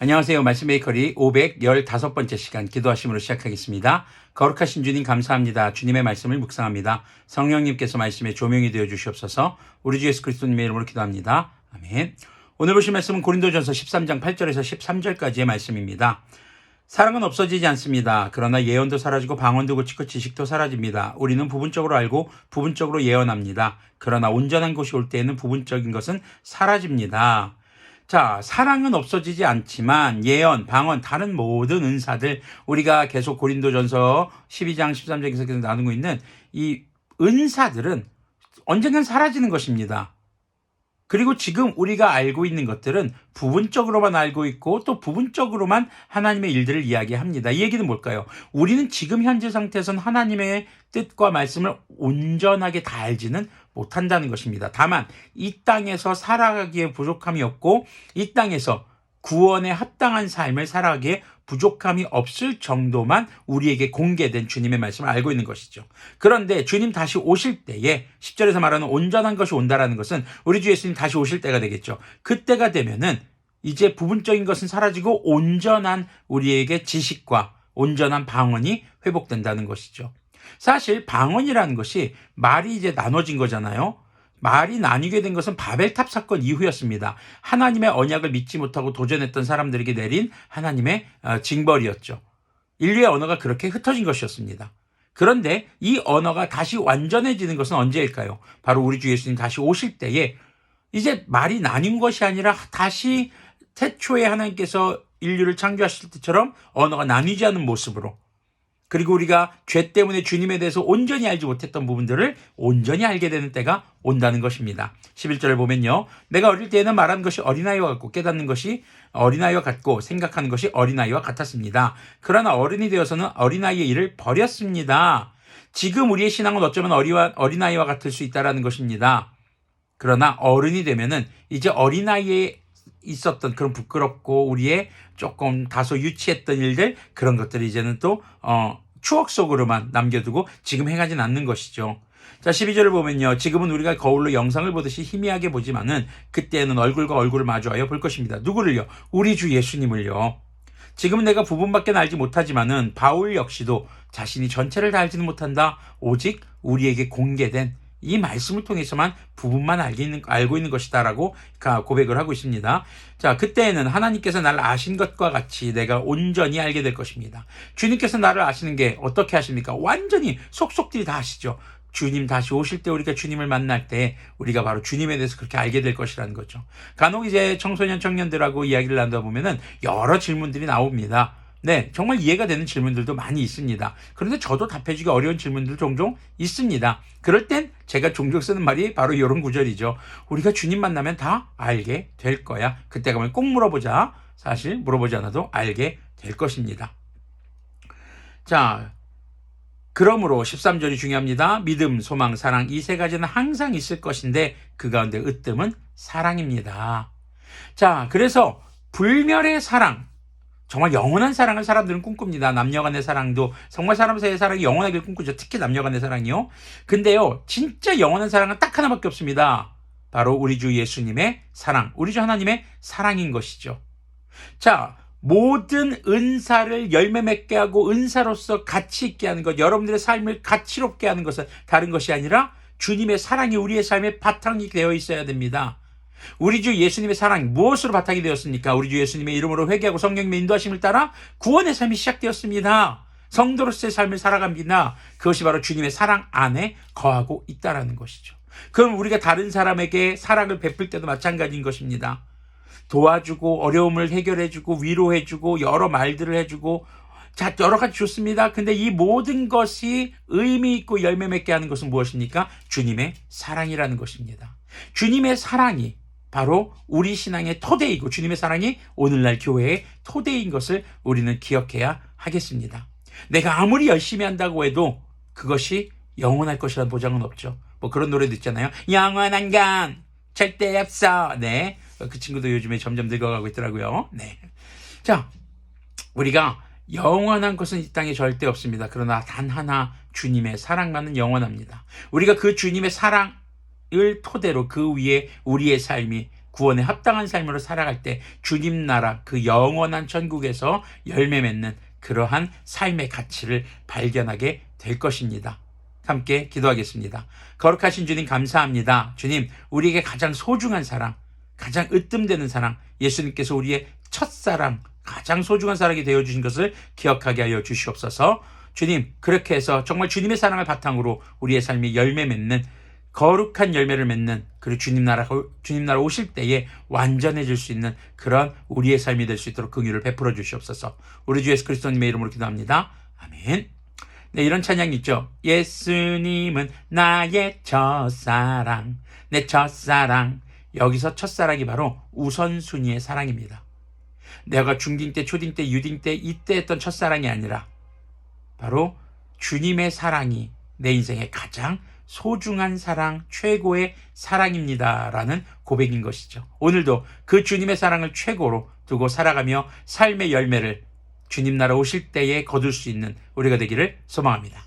안녕하세요. 말씀 메이커리 515번째 시간 기도하심으로 시작하겠습니다. 거룩하신 주님 감사합니다. 주님의 말씀을 묵상합니다. 성령님께서 말씀의 조명이 되어 주시옵소서. 우리 주 예수 그리스도님의 이름으로 기도합니다. 아멘. 오늘 보실 말씀은 고린도전서 13장 8절에서 13절까지의 말씀입니다. 사랑은 없어지지 않습니다. 그러나 예언도 사라지고 방언도 그치고 지식도 사라집니다. 우리는 부분적으로 알고 부분적으로 예언합니다. 그러나 온전한 것이 올 때에는 부분적인 것은 사라집니다. 자, 사랑은 없어지지 않지만 예언, 방언, 다른 모든 은사들, 우리가 계속 고린도전서 12장 13절에서 계속 나누고 있는 이 은사들은 언젠간 사라지는 것입니다. 그리고 지금 우리가 알고 있는 것들은 부분적으로만 알고 있고 또 부분적으로만 하나님의 일들을 이야기합니다. 이 얘기는 뭘까요? 우리는 지금 현재 상태에서는 하나님의 뜻과 말씀을 온전하게 다 알지는 못한다는 것입니다. 다만 이 땅에서 살아가기에 부족함이 없고 이 땅에서 구원에 합당한 삶을 살아가기에 부족함이 없을 정도만 우리에게 공개된 주님의 말씀을 알고 있는 것이죠. 그런데 주님 다시 오실 때에 10절에서 말하는 온전한 것이 온다라는 것은 우리 주 예수님 다시 오실 때가 되겠죠. 그때가 되면은 이제 부분적인 것은 사라지고 온전한 우리에게 지식과 온전한 방언이 회복된다는 것이죠. 사실 방언이라는 것이 말이 이제 나눠진 거잖아요. 말이 나뉘게 된 것은 바벨탑 사건 이후였습니다. 하나님의 언약을 믿지 못하고 도전했던 사람들에게 내린 하나님의 징벌이었죠. 인류의 언어가 그렇게 흩어진 것이었습니다. 그런데 이 언어가 다시 완전해지는 것은 언제일까요? 바로 우리 주 예수님 다시 오실 때에 이제 말이 나뉜 것이 아니라 다시 태초에 하나님께서 인류를 창조하실 때처럼 언어가 나뉘지 않는 모습으로, 그리고 우리가 죄 때문에 주님에 대해서 온전히 알지 못했던 부분들을 온전히 알게 되는 때가 온다는 것입니다. 11절을 보면요. 내가 어릴 때에는 말하는 것이 어린아이와 같고 깨닫는 것이 어린아이와 같고 생각하는 것이 어린아이와 같았습니다. 그러나 어른이 되어서는 어린아이의 일을 버렸습니다. 지금 우리의 신앙은 어쩌면 어린아이와 같을 수 있다는 것입니다. 그러나 어른이 되면은 이제 어린아이에 있었던 그런 부끄럽고 우리의 조금 다소 유치했던 일들, 그런 것들이 이제는 또 추억 속으로만 남겨두고 지금 행하진 않는 것이죠. 자, 12절을 보면요. 지금은 우리가 거울로 영상을 보듯이 희미하게 보지만은 그때는 얼굴과 얼굴을 마주하여 볼 것입니다. 누구를요? 우리 주 예수님을요. 지금은 내가 부분밖에 알지 못하지만은 바울 역시도 자신이 전체를 다 알지는 못한다. 오직 우리에게 공개된 이 말씀을 통해서만 부분만 알고 있는 것이다라고 고백을 하고 있습니다. 자, 그때에는 하나님께서 나를 아신 것과 같이 내가 온전히 알게 될 것입니다. 주님께서 나를 아시는 게 어떻게 하십니까? 완전히 속속들이 다 아시죠. 주님 다시 오실 때 우리가 주님을 만날 때 우리가 바로 주님에 대해서 그렇게 알게 될 것이라는 거죠. 간혹 이제 청소년 청년들하고 이야기를 나누다 보면은 여러 질문들이 나옵니다. 네, 정말 이해가 되는 질문들도 많이 있습니다. 그런데 저도 답해주기 어려운 질문들 종종 있습니다. 그럴 땐 제가 종종 쓰는 말이 바로 이런 구절이죠. 우리가 주님 만나면 다 알게 될 거야. 그때 가면 꼭 물어보자. 사실 물어보지 않아도 알게 될 것입니다. 자, 그러므로 13절이 중요합니다. 믿음, 소망, 사랑, 이 세 가지는 항상 있을 것인데 그 가운데 으뜸은 사랑입니다. 자, 그래서 불멸의 사랑, 정말 영원한 사랑을 사람들은 꿈꿉니다. 남녀 간의 사랑도 정말 사람 사이의 사랑이 영원하길 꿈꾸죠. 특히 남녀 간의 사랑이요. 근데요, 진짜 영원한 사랑은 딱 하나밖에 없습니다. 바로 우리 주 예수님의 사랑, 우리 주 하나님의 사랑인 것이죠. 자, 모든 은사를 열매 맺게 하고 은사로서 가치 있게 하는 것, 여러분들의 삶을 가치롭게 하는 것은 다른 것이 아니라 주님의 사랑이 우리의 삶의 바탕이 되어 있어야 됩니다. 우리 주 예수님의 사랑이 무엇으로 바탕이 되었습니까? 우리 주 예수님의 이름으로 회개하고 성령님의 인도하심을 따라 구원의 삶이 시작되었습니다. 성도로서의 삶을 살아갑니다. 그것이 바로 주님의 사랑 안에 거하고 있다는 것이죠. 그럼 우리가 다른 사람에게 사랑을 베풀 때도 마찬가지인 것입니다. 도와주고 어려움을 해결해주고 위로해주고 여러 말들을 해주고, 자, 여러 가지 좋습니다. 근데 이 모든 것이 의미 있고 열매 맺게 하는 것은 무엇입니까? 주님의 사랑이라는 것입니다. 주님의 사랑이 바로 우리 신앙의 토대이고 주님의 사랑이 오늘날 교회의 토대인 것을 우리는 기억해야 하겠습니다. 내가 아무리 열심히 한다고 해도 그것이 영원할 것이라는 보장은 없죠. 뭐 그런 노래도 있잖아요. 영원한 건 절대 없어. 네, 그 친구도 요즘에 점점 늙어가고 있더라고요. 네, 자, 우리가 영원한 것은 이 땅에 절대 없습니다. 그러나 단 하나, 주님의 사랑만은 영원합니다. 우리가 그 주님의 사랑을 토대로 그 위에 우리의 삶이 구원에 합당한 삶으로 살아갈 때 주님 나라 그 영원한 천국에서 열매 맺는 그러한 삶의 가치를 발견하게 될 것입니다. 함께 기도하겠습니다. 거룩하신 주님 감사합니다. 주님, 우리에게 가장 소중한 사랑, 가장 으뜸되는 사랑, 예수님께서 우리의 첫사랑, 가장 소중한 사랑이 되어주신 것을 기억하게 하여 주시옵소서. 주님, 그렇게 해서 정말 주님의 사랑을 바탕으로 우리의 삶이 열매 맺는, 거룩한 열매를 맺는, 그리고 주님 나라 오실 때에 완전해질 수 있는 그런 우리의 삶이 될 수 있도록 긍휼을 베풀어 주시옵소서. 우리 주 예수 그리스도님의 이름으로 기도합니다. 아멘. 네, 이런 찬양이 있죠. 예수님은 나의 첫사랑, 내 첫사랑. 여기서 첫사랑이 바로 우선순위의 사랑입니다. 내가 중딩 때, 초딩 때, 유딩 때, 이때 했던 첫사랑이 아니라 바로 주님의 사랑이 내 인생의 가장 소중한 사랑, 최고의 사랑입니다. 라는 고백인 것이죠. 오늘도 그 주님의 사랑을 최고로 두고 살아가며 삶의 열매를 주님 나라 오실 때에 거둘 수 있는 우리가 되기를 소망합니다.